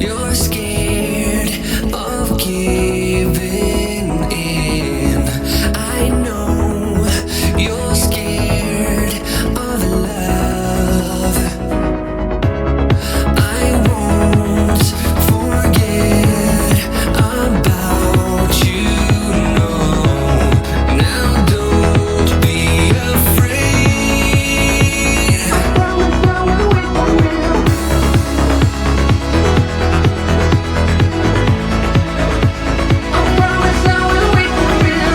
You're scared of giving in. I know you're scared of love. I won't forget about you, no. Now don't be afraid. I promise I will wait for you. I promise I will wait for you.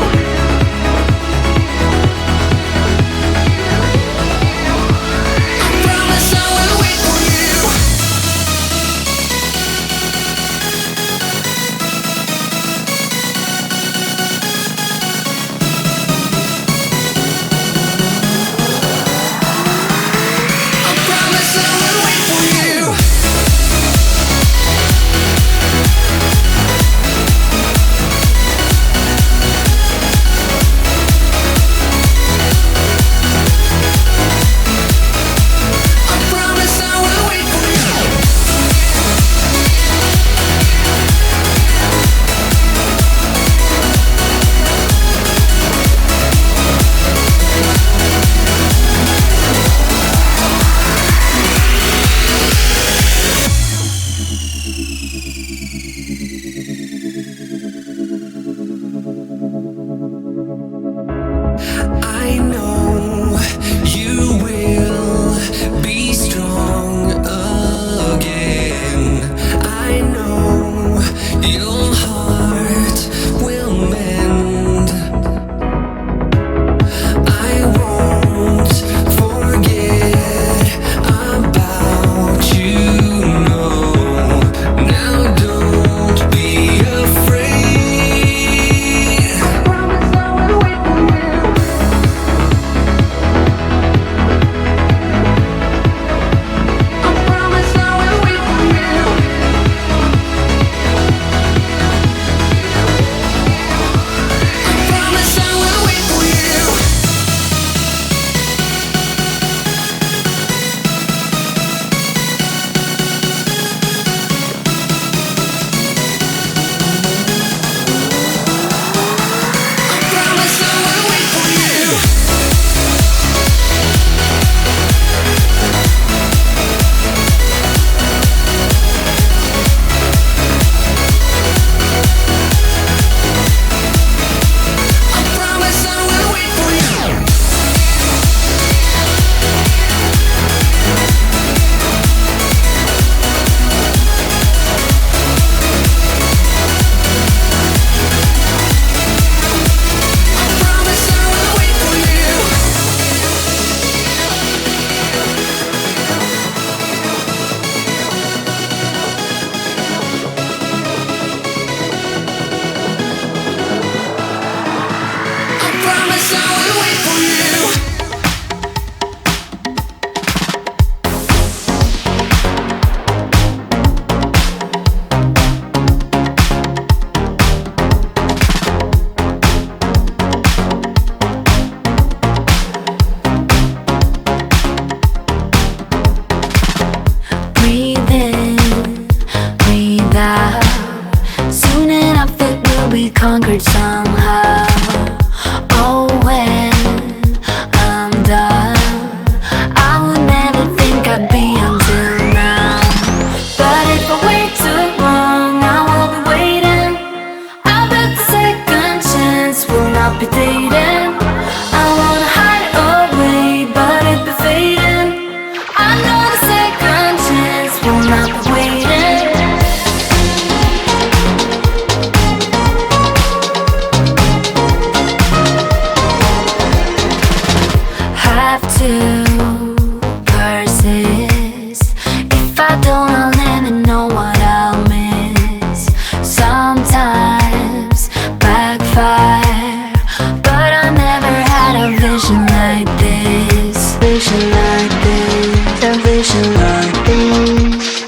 I promise I will wait for you. I promise I will wait for you. I promise I will wait for you. I know you will be strong again. I know your heart will mend. I won't forget about you, no. Now don't be afraid. I promise I will wait for you. I promise I will wait for you. I promise I will wait for you. I promise I will wait for you. I promise I will wait for you. I promise I will wait for you. I promise I will wait for you. Breathe in, breathe out. Soon enough it will be conquered somehow. Oh, when I'm done, I would never think I'd be until now. But if I wait too long, I will be waiting. I bet the second chance will not be dating. I wanna hide away, but it be fading. I know the second chance will not be waiting. Have to persist. If I don't, I'll never know what I'll miss. Sometimes backfire, but I never had a vision like this. Vision like this, a vision like this.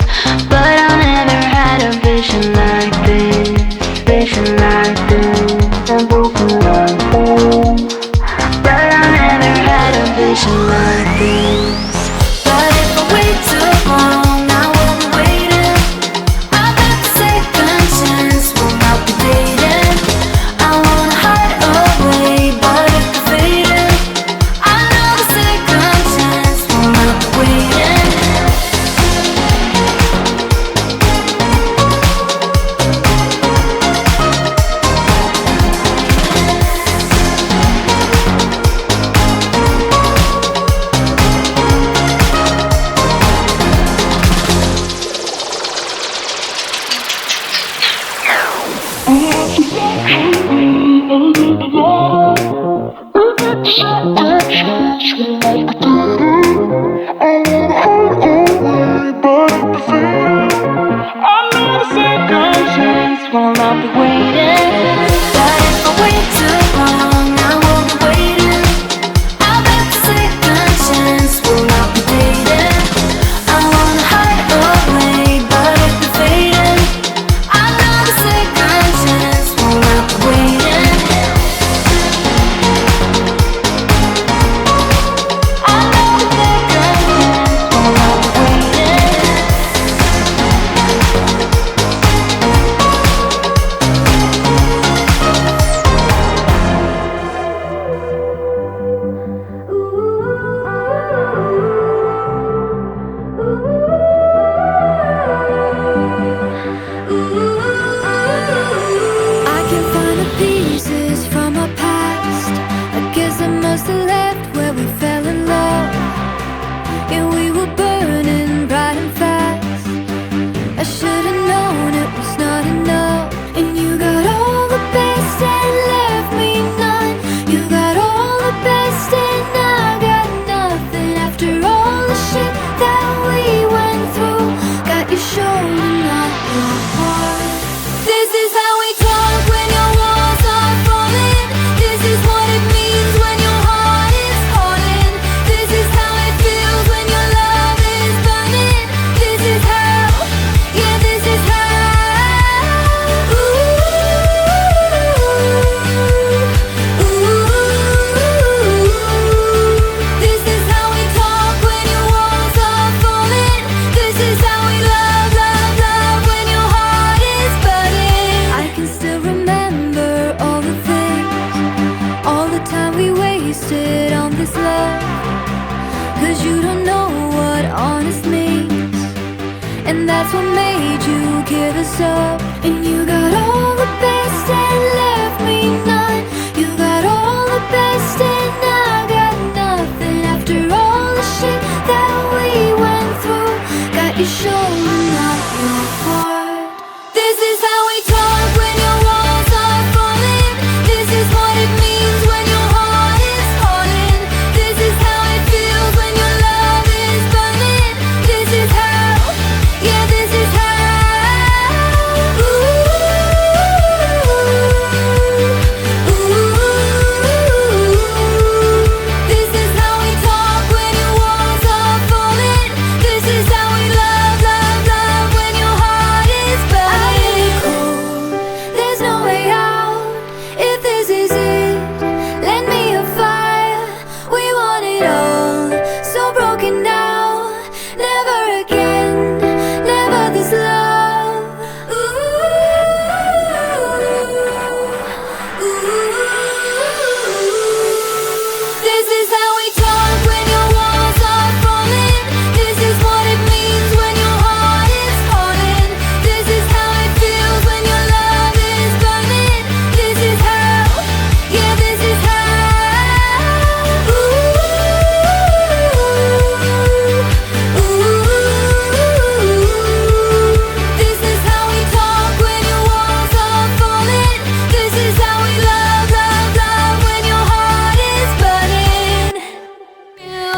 and that's what made you give us up. And you got all the best and left me none. You got all the best and I got nothing. After all the shit that we went through, got you showing up your heart. This is how we talk when your walls are falling. This is what it means when your heart is falling. This is how it feels when your love is burning. This is how, yeah, this is how. This is how we talk when your walls are falling. This is how we love, love, love when your heart is burning. Cold, there's no way out. If this is it, lend me a fire. We want it all, so broken now. Never again, never this love. This is how we talk when your walls are falling. This is what it means when your heart is falling. This is how it feels when your love is burning. This is how, yeah, this is how. This is how we talk when your walls are falling. This is how we love, love, love when your heart is burning. You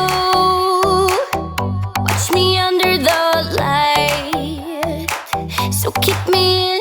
watch me under the light, so keep me in